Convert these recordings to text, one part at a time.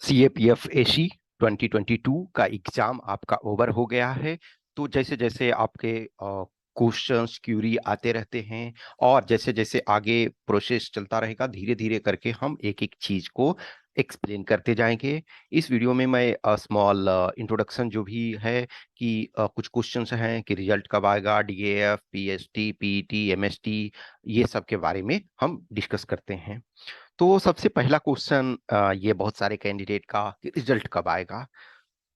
CAPF AC 2022 का exam आपका over हो गया है। तो जैसे जैसे आपके क्वेश्चंस क्यूरी आते रहते हैं और जैसे जैसे आगे प्रोसेस चलता रहेगा, धीरे धीरे करके हम एक एक चीज को एक्सप्लेन करते जाएंगे। इस वीडियो में मैं स्मॉल इंट्रोडक्शन जो भी है कि कुछ क्वेश्चंस हैं कि रिजल्ट कब आएगा, DAF, PST, PET, MST, ये सब के बारे में हम डिस्कस करते हैं। तो सबसे पहला क्वेश्चन ये बहुत सारे कैंडिडेट का कि रिजल्ट कब आएगा।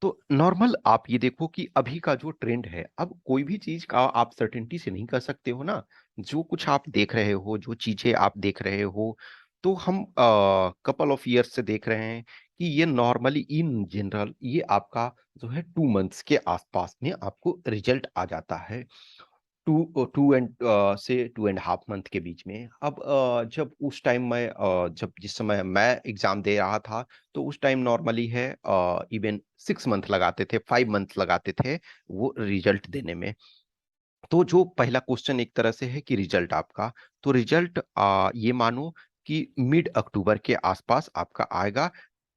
तो नॉर्मल आप ये देखो कि अभी का जो ट्रेंड है, अब कोई भी चीज का आप सर्टेनिटी से नहीं कर सकते हो ना। जो कुछ आप देख रहे हो, जो चीजें आप देख रहे हो, तो हम कपल ऑफ ईयर्स से देख रहे हैं कि ये नॉर्मली इन जनरल ये आपका जो है 2 मंथ्स के आसपास में आपको रिजल्ट आ जाता है। टू टू एंड से 2.5 मंथ के बीच में। अब जब उस टाइम मैं जब जिस समय मैं एग्जाम दे रहा था, तो उस टाइम नॉर्मली है इवन 6 मंथ लगाते थे, 5 मंथ लगाते थे वो रिजल्ट देने में। तो जो पहला क्वेश्चन एक तरह से है कि रिजल्ट आपका, तो रिजल्ट ये मानो कि मिड अक्टूबर के आसपास आपका आएगा,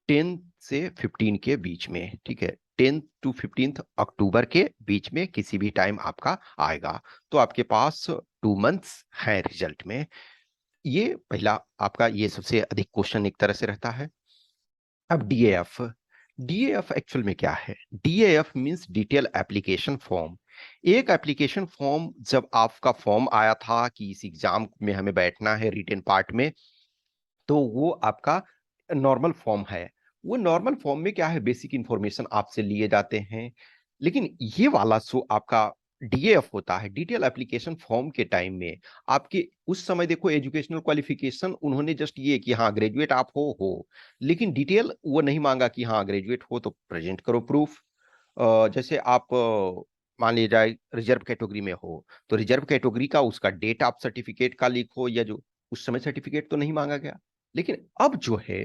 10 से 15 के बीच में। ठीक है, 10 to 15 अक्टूबर के बीच में किसी भी टाइम आपका आएगा। तो आपके पास 2 मंथ्स हैं रिजल्ट में। ये पहला आपका, ये सबसे अधिक क्वेश्चन एक तरह से रहता है। अब DAF, DAF एक्चुअल में क्या है? DAF means detail application form. एक एप्लीकेशन फॉर्म, जब आपका फॉर्म आया था कि इस एग्जाम में हमें बैठना है रिटेन पार्ट में, तो वो आपका नॉर्मल फॉर्म है। वो नॉर्मल फॉर्म में क्या है, बेसिक इंफॉर्मेशन आपसे लिए जाते हैं। लेकिन ये वाला सो आपका DAF होता है, डिटेल एप्लीकेशन फॉर्म के टाइम में आपके उस समय देखो एजुकेशनल क्वालिफिकेशन उन्होंने जस्ट ये कि हाँ ग्रेजुएट आप हो, लेकिन डिटेल वो नहीं मांगा कि हाँ ग्रेजुएट हो तो प्रेजेंट करो प्रूफ। जैसे आप मान लिया जाए रिजर्व कैटेगरी में हो, तो रिजर्व कैटेगरी का उसका डेट आप सर्टिफिकेट का लिखो, या जो उस समय सर्टिफिकेट तो नहीं मांगा गया। लेकिन अब जो है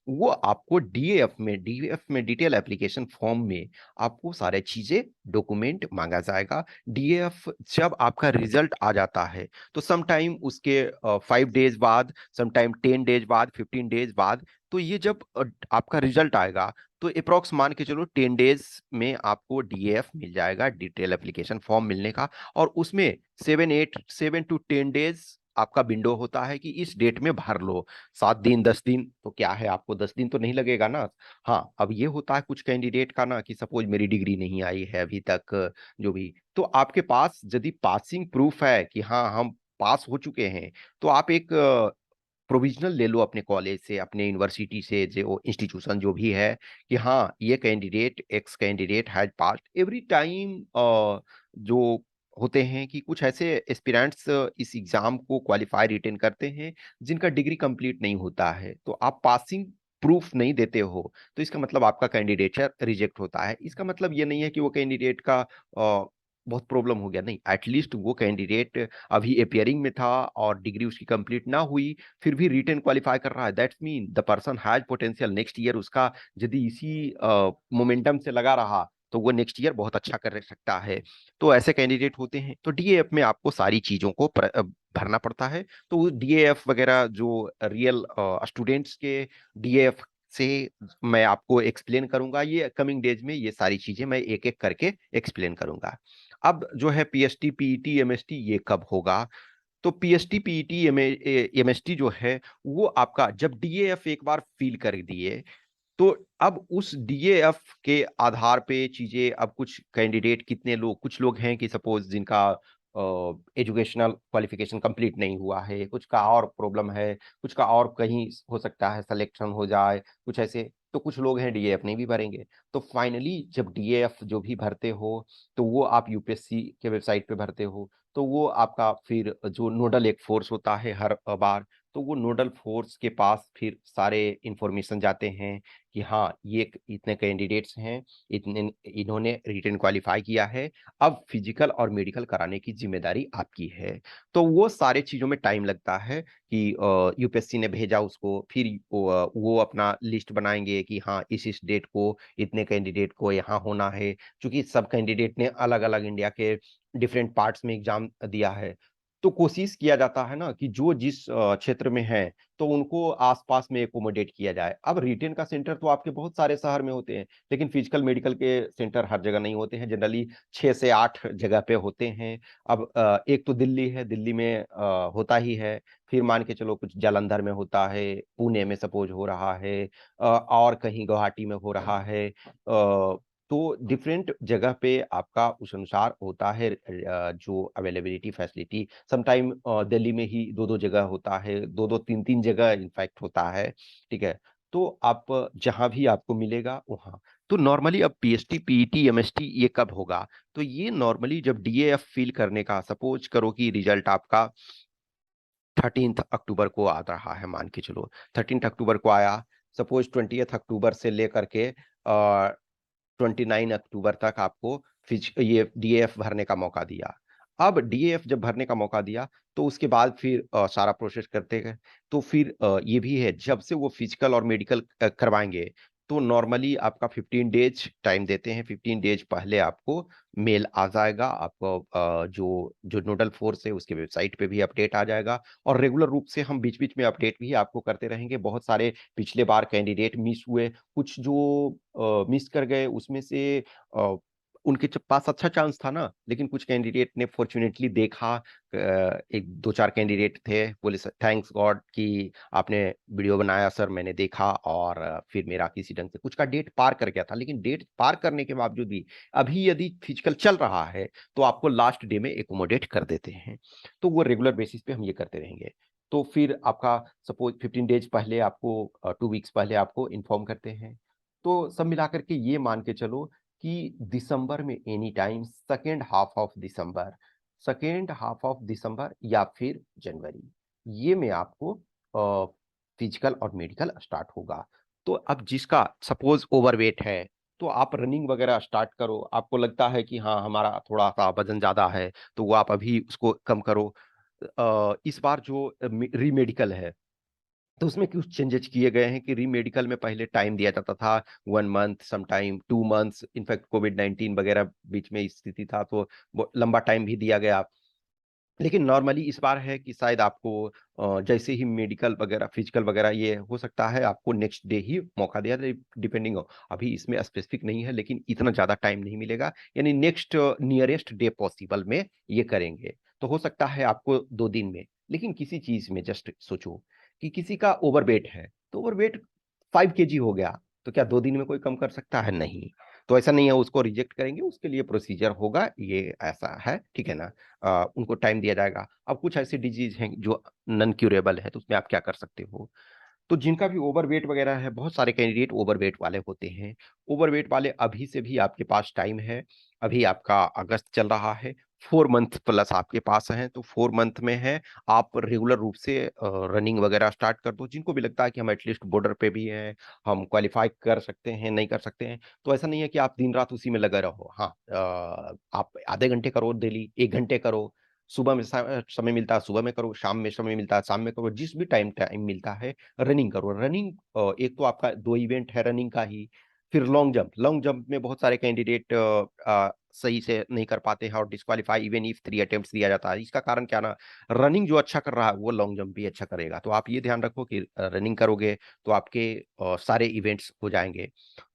वो आपको DAF में डिटेल एप्लीकेशन फॉर्म में आपको सारे चीजें डॉक्यूमेंट मांगा जाएगा। DAF जब आपका रिजल्ट आ जाता है, तो समटाइम उसके 5 डेज बाद, समटाइम 10 डेज बाद, 15 डेज बाद, तो ये जब आपका रिजल्ट आएगा, तो अप्रोक्स मान के चलो 10 डेज में आपको DAF मिल जाएगा, डिटेल एप्लीकेशन फॉर्म मिलने का। और उसमें 7 to 10 डेज आपका विंडो होता है कि इस डेट में भर लो। 7 दिन 10 दिन तो क्या है, आपको 10 दिन तो नहीं लगेगा ना। हाँ, अब ये होता है कुछ कैंडिडेट का ना कि सपोज मेरी डिग्री नहीं आई है अभी तक, जो भी, तो आपके पास यदि पासिंग प्रूफ है कि हाँ हम पास हो चुके हैं, तो आप एक प्रोविजनल ले लो अपने कॉलेज से, अपने यूनिवर्सिटी से, जो इंस्टीट्यूशन जो भी है, कि हाँ ये candidate x candidate has passed every time. जो होते हैं कि कुछ ऐसे एस्पिरेंट्स इस एग्जाम को क्वालिफाई रिटेन करते हैं जिनका डिग्री कंप्लीट नहीं होता है, तो आप पासिंग प्रूफ नहीं देते हो, तो इसका मतलब आपका कैंडिडेचर रिजेक्ट होता है। इसका मतलब ये नहीं है कि वो कैंडिडेट का बहुत प्रॉब्लम हो गया, नहीं, एटलीस्ट वो कैंडिडेट अभी अपियरिंग में था और डिग्री उसकी कंप्लीट ना हुई, फिर भी रिटेन क्वालिफाई कर रहा है, that's mean the person has potential. Next year उसका यदि इसी मोमेंटम से लगा रहा, तो वो नेक्स्ट ईयर बहुत अच्छा कर सकता है। तो ऐसे कैंडिडेट होते हैं। तो DAF में आपको सारी चीजों को भरना पड़ता है। तो DAF वगैरह जो रियल स्टूडेंट्स के DAF से मैं आपको एक्सप्लेन करूंगा, ये कमिंग डेज में ये सारी चीजें मैं एक एक करके एक्सप्लेन करूंगा। अब जो है PST, PET, MST ये कब होगा? तो PST, PET, MST जो है वो आपका जब DAF एक बार फिल कर दिए, तो अब उस DAF के आधार पे चीजें, अब कुछ कैंडिडेट, कितने लोग, कुछ लोग हैं कि सपोज जिनका एजुकेशनल क्वालिफिकेशन कंप्लीट नहीं हुआ है, कुछ का और प्रॉब्लम है, कुछ का और कहीं हो सकता है सिलेक्शन हो जाए, कुछ ऐसे, तो कुछ लोग हैं DAF नहीं भी भरेंगे। तो फाइनली जब DAF जो भी भरते हो, तो वो आप UPSC के वेबसाइट पे भरते हो, तो वो आपका फिर जो नोडल एक फोर्स होता है हर बार, तो वो नोडल फोर्स के पास फिर सारे इंफॉर्मेशन जाते हैं कि हाँ ये इतने कैंडिडेट्स हैं, इतने इन्होंने रिटन क्वालिफाई किया है, अब फिजिकल और मेडिकल कराने की जिम्मेदारी आपकी है। तो वो सारे चीजों में टाइम लगता है कि UPSC ने भेजा उसको, फिर वो अपना लिस्ट बनाएंगे कि हाँ इस डेट को इतने कैंडिडेट को यहाँ होना है, क्योंकि सब कैंडिडेट ने अलग अलग इंडिया के डिफरेंट पार्ट्स में एग्जाम दिया है। तो कोशिश किया जाता है ना कि जो जिस क्षेत्र में है, तो उनको आसपास में एकोमोडेट किया जाए। अब रिटेन का सेंटर तो आपके बहुत सारे शहर में होते हैं, लेकिन फिजिकल मेडिकल के सेंटर हर जगह नहीं होते हैं, जनरली 6 से 8 जगह पे होते हैं। अब एक तो दिल्ली है, दिल्ली में होता ही है, फिर मान के चलो कुछ जालंधर में होता है, पुणे में सपोज हो रहा है, और कहीं गुवाहाटी में हो रहा है। तो डिफरेंट जगह पे आपका उस अनुसार होता है जो अवेलेबिलिटी फैसिलिटी। समटाइम दिल्ली में ही दो दो जगह होता है, दो दो तीन तीन जगह इनफैक्ट होता है। ठीक है, तो आप जहां भी आपको मिलेगा वहां। तो नॉर्मली अब पीएसटी पीईटी एमएसटी ये कब होगा? तो ये नॉर्मली जब डीएएफ फिल करने का, सपोज करो कि रिजल्ट आपका 13 अक्टूबर को आ रहा है, मान के चलो 13 अक्टूबर को आया, सपोज 20 अक्टूबर से लेकर के 29 अक्टूबर तक आपको ये डीएफ भरने का मौका दिया। अब डीएफ जब भरने का मौका दिया तो उसके बाद फिर सारा प्रोसेस करते गए। तो फिर ये भी है, जब से वो फिजिकल और मेडिकल करवाएंगे तो नॉर्मली आपका 15 डेज टाइम देते हैं। 15 डेज पहले आपको मेल आ जाएगा, आपको जो जो नोडल फोर्स है उसके वेबसाइट पे भी अपडेट आ जाएगा। और रेगुलर रूप से हम बीच बीच में अपडेट भी आपको करते रहेंगे। बहुत सारे पिछले बार कैंडिडेट मिस हुए, कुछ जो मिस कर गए उसमें से उनके पास अच्छा चांस था ना, लेकिन कुछ कैंडिडेट ने फॉर्चुनेटली देखा, एक दो चार कैंडिडेट थे, बोले सर थैंक्स गॉड कि आपने वीडियो बनाया सर, मैंने देखा और फिर मेरा किसी ढंग से कुछ का डेट पार कर गया था। लेकिन डेट पार करने के बावजूद भी अभी यदि फिजिकल चल रहा है तो आपको लास्ट डे में एकोमोडेट कर देते हैं। तो वो रेगुलर बेसिस पे हम ये करते रहेंगे। तो फिर आपका सपोज 15 डेज पहले आपको 2 वीक्स पहले आपको इन्फॉर्म करते हैं। तो सब मिलाकर के ये मान के चलो कि दिसंबर में any time, second half of December या फिर जनवरी, ये में आपको फिजिकल और मेडिकल स्टार्ट होगा। तो अब जिसका सपोज ओवरवेट है तो आप रनिंग वगैरह स्टार्ट करो। आपको लगता है कि हाँ हमारा थोड़ा सा वजन ज्यादा है तो वो आप अभी उसको कम करो। इस बार जो रीमेडिकल है तो उसमें कुछ चेंजेस किए गए हैं कि री मेडिकल में पहले टाइम दिया जाता था 1 month, some time 2 months, in fact कोविड-19 वगैरह बीच में स्थिति था तो वो लंबा टाइम भी दिया गया। लेकिन नॉर्मली इस बार है कि शायद आपको जैसे ही मेडिकल वगैरह फिजिकल वगैरह ये हो सकता है आपको नेक्स्ट डे ही मौका दिया जाए, डिपेंडिंग हो, अभी इसमें स्पेसिफिक नहीं है, लेकिन इतना ज्यादा टाइम नहीं मिलेगा, यानी नेक्स्ट नियरेस्ट डे पॉसिबल में ये करेंगे। तो हो सकता है आपको 2 दिन में। लेकिन किसी चीज में जस्ट सोचो कि किसी का ओवरवेट है तो ओवरवेट 5 kg हो गया, तो क्या 2 दिन में कोई कम कर सकता है? नहीं। तो ऐसा नहीं है उसको रिजेक्ट करेंगे, उसके लिए प्रोसीजर होगा, ये ऐसा है, ठीक है ना। उनको टाइम दिया जाएगा। अब कुछ ऐसी डिजीज हैं जो नॉन क्यूरेबल है तो उसमें आप क्या कर सकते हो? तो जिनका भी ओवरवेट वगैरह है, बहुत सारे कैंडिडेट ओवरवेट वाले होते हैं। ओवरवेट वाले अभी से भी आपके पास टाइम है। अभी आपका अगस्त चल रहा है, 4 मंथ प्लस आपके पास है, तो 4 मंथ में है आप रेगुलर रूप से रनिंग वगैरह स्टार्ट कर दो। जिनको भी लगता है कि हम एटलीस्ट बॉर्डर पे भी हैं, हम क्वालिफाई कर सकते हैं, नहीं कर सकते हैं, तो ऐसा नहीं है कि आप दिन रात उसी में लगे रहो। हाँ, आप आधे घंटे करो डेली, 1 घंटे करो, सुबह में समय मिलता है सुबह में करो, शाम में समय मिलता है शाम में करो, जिस भी टाइम टाइम मिलता है रनिंग करो। रनिंग एक तो आपका 2 इवेंट है रनिंग का ही। फिर लॉन्ग जंप में बहुत सारे कैंडिडेट सही से नहीं कर पाते हैं और डिस्क्वालीफाई इवन इफ 3 अटेम्प्ट दिया जाता है। इसका कारण क्या ना, रनिंग जो अच्छा कर रहा है वो लॉन्ग जंप भी अच्छा करेगा। तो आप ये ध्यान रखो कि रनिंग करोगे तो आपके सारे इवेंट्स हो जाएंगे।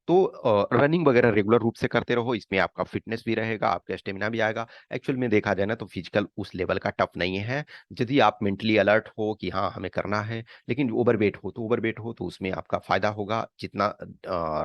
तो रनिंग वगैरह रेगुलर रूप से करते रहो, इसमें आपका फिटनेस भी रहेगा, आपका स्टेमिना भी आएगा। एक्चुअल में देखा जाए ना तो फिजिकल उस लेवल का टफ नहीं है, यदि आप मेंटली अलर्ट हो कि हाँ हमें करना है। लेकिन ओवरवेट हो तो उसमें आपका फायदा होगा, जितना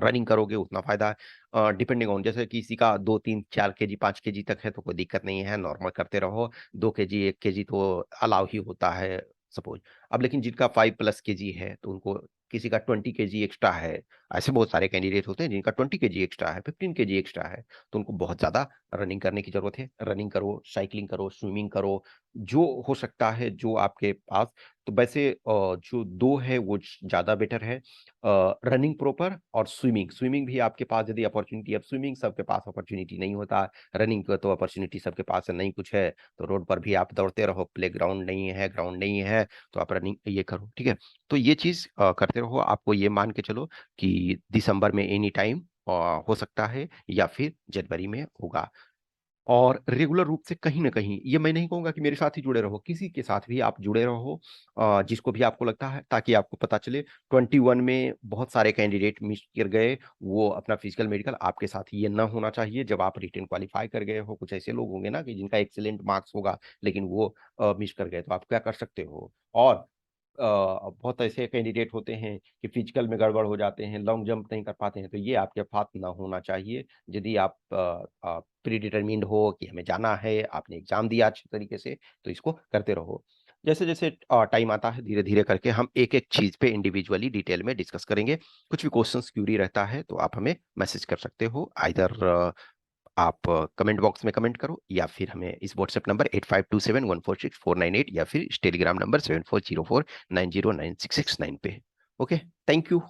रनिंग करोगे उतना फायदा है। डिपेंडिंग ऑन, जैसे किसी का 2 3 4 kg 5 kg तक है तो कोई दिक्कत नहीं है, नॉर्मल करते रहो। 2 kg 1 kg तो अलाउ ही होता है सपोज। अब लेकिन जिनका 5+ kg है तो उनको, किसी का 20 kg एक्स्ट्रा है, ऐसे बहुत सारे कैंडिडेट होते हैं जिनका 20 kg एक्स्ट्रा है, 15 kg एक्स्ट्रा है, तो उनको बहुत ज्यादा रनिंग करने की जरूरत है। रनिंग करो, साइकिलिंग करो, स्विमिंग करो, जो हो सकता है जो आपके पास। तो वैसे जो दो है वो ज्यादा बेटर है, रनिंग प्रॉपर और स्विमिंग। स्विमिंग भी आपके पास यदि अपॉर्चुनिटी, अब स्विमिंग सबके पास अपॉर्चुनिटी नहीं होता, रनिंग का तो अपॉर्चुनिटी सबके पास नहीं कुछ है। तो रोड पर भी आप दौड़ते रहो, प्ले ग्राउंड नहीं है, ग्राउंड नहीं है, तो आप रनिंग ये करो, ठीक है। तो ये चीज करते रहो। आपको ये मान के चलो कि दिसंबर में एनी टाइम हो सकता है या फिर जनवरी में होगा। और रेगुलर रूप से कहीं ना कहीं, ये मैं नहीं कहूंगा कि मेरे साथ ही जुड़े रहो, किसी के साथ भी आप जुड़े रहो जिसको भी आपको लगता है, ताकि आपको पता चले 21 में बहुत सारे कैंडिडेट मिस कर गए, वो अपना फिजिकल मेडिकल, आपके साथ ये ना होना चाहिए। जब आप रिटेन क्वालिफाई कर गए हो, कुछ ऐसे लोग होंगे ना कि जिनका एक्सीलेंट मार्क्स होगा लेकिन वो मिस कर गए, तो आप क्या कर सकते हो। और बहुत ऐसे कैंडिडेट होते हैं कि फिजिकल में गड़बड़ हो जाते हैं, लॉन्ग जंप नहीं कर पाते हैं, तो ये आपके साथ ना होना चाहिए। यदि आप प्री डिटरमिन्ड हो कि हमें जाना है, आपने एग्जाम दिया अच्छे तरीके से, तो इसको करते रहो। जैसे जैसे टाइम आता है, धीरे धीरे करके हम एक एक चीज पे इंडिविजुअली डिटेल में डिस्कस करेंगे। कुछ भी क्वेश्चंस क्यूरी रहता है तो आप हमें मैसेज कर सकते हो, आइदर आप कमेंट बॉक्स में कमेंट करो, या फिर हमें इस व्हाट्सएप नंबर 8527146498, या फिर टेलीग्राम नंबर 7404909669 पे। Okay, thank you.